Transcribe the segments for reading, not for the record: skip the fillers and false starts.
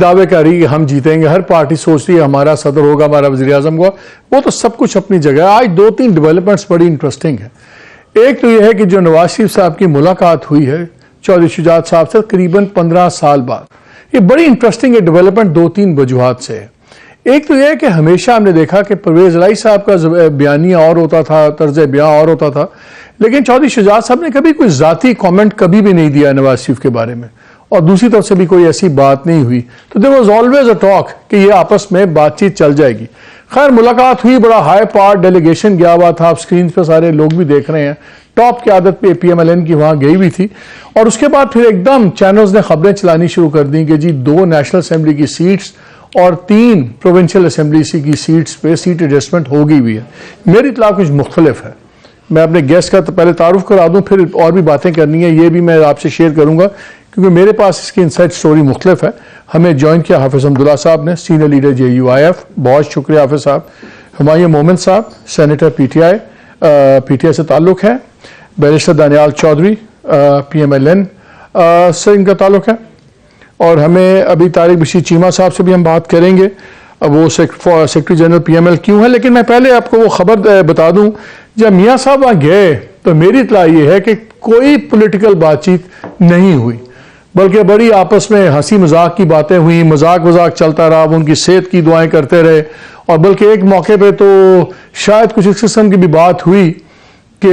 دعوے کاری کہ ہم جیتیں گے، ہر پارٹی سوچ رہی ہے ہمارا صدر ہوگا، ہمارا وزیر اعظم ہوگا، وہ تو سب کچھ اپنی جگہ ہے۔ آج 2-3 ڈیولپمنٹس بڑی انٹرسٹنگ ہیں۔ ایک تو یہ ہے کہ جو نواز شریف صاحب کی ملاقات ہوئی ہے چودھری شجاعت صاحب سے تقریباً 15 سال بعد، یہ بڑی انٹرسٹنگ ہے ڈیولپمنٹ 2-3 وجوہات سے ہے۔ ایک تو یہ ہے کہ ہمیشہ ہم نے دیکھا کہ پرویز الہی صاحب کا بیانیہ اور ہوتا تھا، طرز بیان اور ہوتا تھا، لیکن چودھری شجاعت صاحب نے کبھی کوئی ذاتی کامنٹ کبھی بھی نہیں دیا نواز شریف کے بارے میں، اور دوسری طرف سے بھی کوئی ایسی بات نہیں ہوئی، تو there was always a talk کہ یہ آپس میں بات چیت چل جائے گی۔ خیر ملاقات ہوئی، بڑا ہائی پارٹ ڈیلیگیشن گیا ہوا تھا، آپ سکرین پہ سارے لوگ بھی دیکھ رہے ہیں، ٹاپ قیادت پہ پی ایم ایل این کی وہاں گئی ہوئی تھی، اور اس کے بعد پھر ایک دم چینلز نے خبریں چلانی شروع کر دیں کہ جی 2 نیشنل اسمبلی کی سیٹس اور 3 پروونشل اسمبلی کی سیٹس پہ سیٹ ایڈجسٹمنٹ ہو گئی ہوئی ہے۔ میری اطلاع کچھ مختلف ہے، میں اپنے گیسٹ کا پہلے تعارف کرا دوں، پھر اور بھی باتیں کرنی ہیں، یہ بھی میں آپ سے شیئر کروں گا کیونکہ میرے پاس اس کی انسائٹ سٹوری مختلف ہے۔ ہمیں جوائن کیا حافظ حمداللہ صاحب نے، senior leader J U I F, بہت شکریہ حافظ صاحب۔ ہمایوں مومن صاحب سینیٹر پی ٹی آئی سے تعلق ہے۔ Barrister Daniyal Chaudhry P M L N سے ان کا تعلق ہے، اور ہمیں ابھی طارق بشیر چیمہ صاحب سے بھی ہم بات کریں گے، وہ secretary general P M L کیوں ہے۔ لیکن میں پہلے آپ کو وہ خبر بتا دوں، جب میاں صاحب وہاں گئے تو میری اطلاع یہ ہے کہ کوئی پولیٹیکل بات چیت نہیں ہوئی، بلکہ بڑی آپس میں ہنسی مذاق کی باتیں ہوئیں، مذاق چلتا رہا، وہ ان کی صحت کی دعائیں کرتے رہے، اور بلکہ ایک موقع پہ تو شاید کچھ اس قسم کی بھی بات ہوئی کہ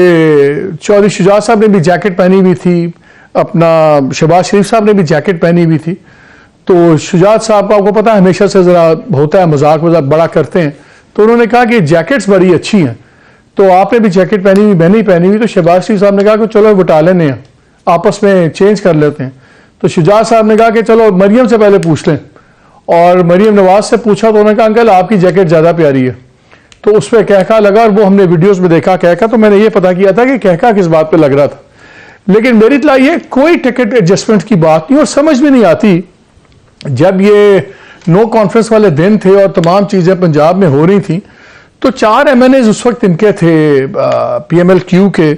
چودھری شجاعت صاحب نے بھی جیکٹ پہنی ہوئی تھی، اپنا شہباز شریف صاحب نے بھی جیکٹ پہنی ہوئی تھی، تو شجاعت صاحب کو آپ کو پتہ ہے ہمیشہ سے ذرا ہوتا ہے مذاق بڑا کرتے ہیں، تو انہوں نے کہا کہ جیکٹس بڑی اچھی ہیں، تو آپ نے بھی جیکٹ پہنی ہوئی، میں نہیں پہنی ہوئی، تو شہباز شریف صاحب نے کہا کہ چلو بٹا لینے ہیں، آپس میں چینج کر لیتے ہیں۔ تو شجاعت صاحب نے کہا کہ چلو مریم سے پہلے پوچھ لیں، اور مریم نواز سے پوچھا تو انہوں نے کہا انکل آپ کی جیکٹ زیادہ پیاری ہے، تو اس پہ کہکا لگا، اور وہ ہم نے ویڈیوز میں دیکھا کہکا، تو میں نے یہ پتا کیا تھا کہ کہکا کس بات پہ لگ رہا تھا۔ لیکن میری اطلاع یہ کوئی ٹکٹ ایڈجسٹمنٹ کی بات نہیں، اور سمجھ بھی نہیں آتی جب یہ نو کانفرنس والے دن تھے اور تمام چیزیں پنجاب میں ہو رہی تھیں، تو 4 ایم این ایز اس وقت ان کے تھے پی ایم ایل کیو کے،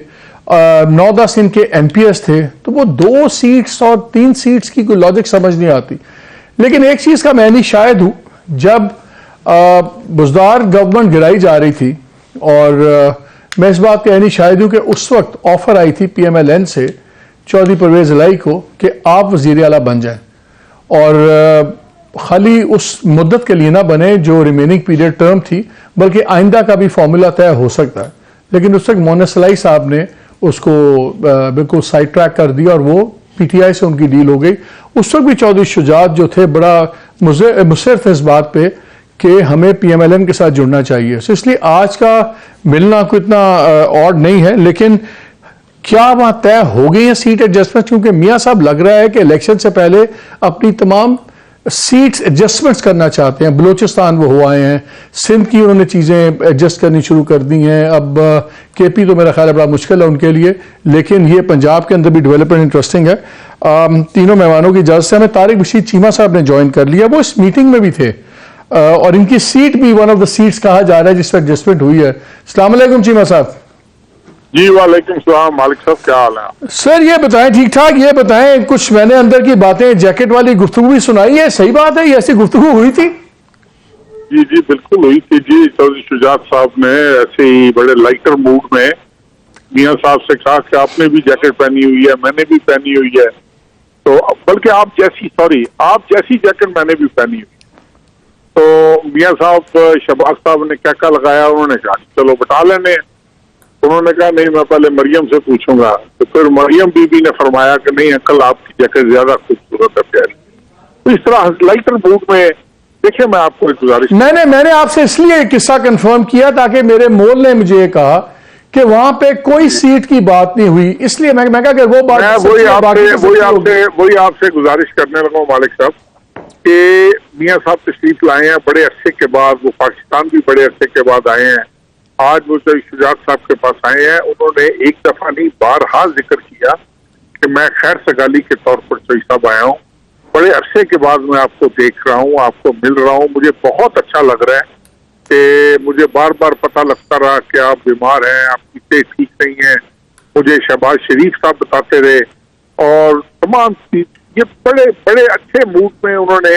9-10 ان کے ایم پی ایس تھے، تو وہ 2 سیٹس اور 3 سیٹس کی کوئی لاجک سمجھ نہیں آتی۔ لیکن ایک چیز کا میں نہیں شاہد ہوں، جب بزدار گورنمنٹ گرائی جا رہی تھی، اور میں اس بات کا نہیں شاہد ہوں کہ اس وقت آفر آئی تھی پی ایم ایل این سے چودھری پرویز الہی کو کہ آپ وزیر اعلیٰ بن جائیں، اور خالی اس مدت کے لیے نہ بنے جو ریمیننگ پیریڈ ٹرم تھی، بلکہ آئندہ کا بھی فارمولا طے ہو سکتا ہے۔ لیکن اس وقت مونس الہی صاحب نے اس کو بالکل سائڈ ٹریک کر دیا، اور وہ پی ٹی آئی سے ان کی ڈیل ہو گئی۔ اس وقت بھی چودھری شجاعت جو تھے بڑا مصر تھے اس بات پہ کہ ہمیں پی ایم ایل این کے ساتھ جڑنا چاہیے، اس لیے آج کا ملنا کوئی اتنا آڈ نہیں ہے۔ لیکن کیا وہاں طے ہو گئی ہیں سیٹ ایڈجسٹمنٹ؟ کیونکہ میاں صاحب لگ رہا ہے کہ الیکشن سے پہلے اپنی تمام سیٹس ایڈجسٹمنٹس کرنا چاہتے ہیں۔ بلوچستان وہ ہو آئے ہیں، سندھ کی انہوں نے چیزیں ایڈجسٹ کرنی شروع کر دی ہیں، اب کے پی تو میرا خیال ہے بڑا مشکل ہے ان کے لیے، لیکن یہ پنجاب کے اندر بھی ڈیولپمنٹ انٹرسٹنگ ہے۔ تینوں مہمانوں کی اجازت سے ہمیں طارق بشیر چیمہ صاحب نے جوائن کر لیا، وہ اس میٹنگ میں بھی تھے، اور ان کی سیٹ بھی ون آف دا سیٹس کہا جا رہا ہے جس پر ایڈجسٹمنٹ ہوئی ہے۔ السلام علیکم چیمہ صاحب۔ جی وعلیکم السلام مالک صاحب، کیا حال ہے؟ سر یہ بتائیں، ٹھیک ٹھاک، یہ بتائیں کچھ میں نے اندر کی باتیں جیکٹ والی گفتگو بھی سنائی ہے، صحیح بات ہے یہ ایسی گفتگو ہوئی تھی؟ جی بالکل ہوئی تھی جی۔ چودھری شجاعت صاحب نے ایسے ہی بڑے لائٹر موڈ میں میاں صاحب سے کہا کہ آپ نے بھی جیکٹ پہنی ہوئی ہے، میں نے بھی پہنی ہوئی ہے، تو بلکہ آپ جیسی جیکٹ میں نے بھی پہنی ہوئی، تو میاں صاحب شہباز صاحب نے کہکا لگایا، انہوں نے کہا چلو بٹا لینے، انہوں نے کہا نہیں میں پہلے مریم سے پوچھوں گا، تو پھر مریم بی بی نے فرمایا کہ نہیں انکل آپ کی جیکٹ زیادہ خوبصورت ہے، پیاری۔ تو اس طرح لائٹر موڈ میں دیکھیں، میں آپ کو ایک گزارش، میں نے آپ سے اس لیے قصہ کنفرم کیا تاکہ میرے مول نے مجھے یہ کہا کہ وہاں پہ کوئی سیٹ کی بات نہیں ہوئی، اس لیے میں کہا کہ وہ بات وہی آپ سے گزارش کرنے لگا مالک صاحب کہ میاں صاحب تشریف لائے ہیں بڑے عرصے کے بعد، وہ پاکستان بھی بڑے عرصے کے بعد آئے ہیں، آج وہ شجاعت صاحب کے پاس آئے ہیں، انہوں نے ایک دفعہ نہیں بارہا ذکر کیا کہ میں خیر سگالی کے طور پر چوئی صاحب آیا ہوں، بڑے عرصے کے بعد میں آپ کو دیکھ رہا ہوں، آپ کو مل رہا ہوں، مجھے بہت اچھا لگ رہا ہے کہ مجھے بار بار پتہ لگتا رہا کہ آپ بیمار ہیں، آپ کی صحت ٹھیک نہیں ہے، مجھے شہباز شریف صاحب بتاتے رہے، اور تمام یہ بڑے اچھے موڈ میں انہوں نے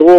2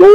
2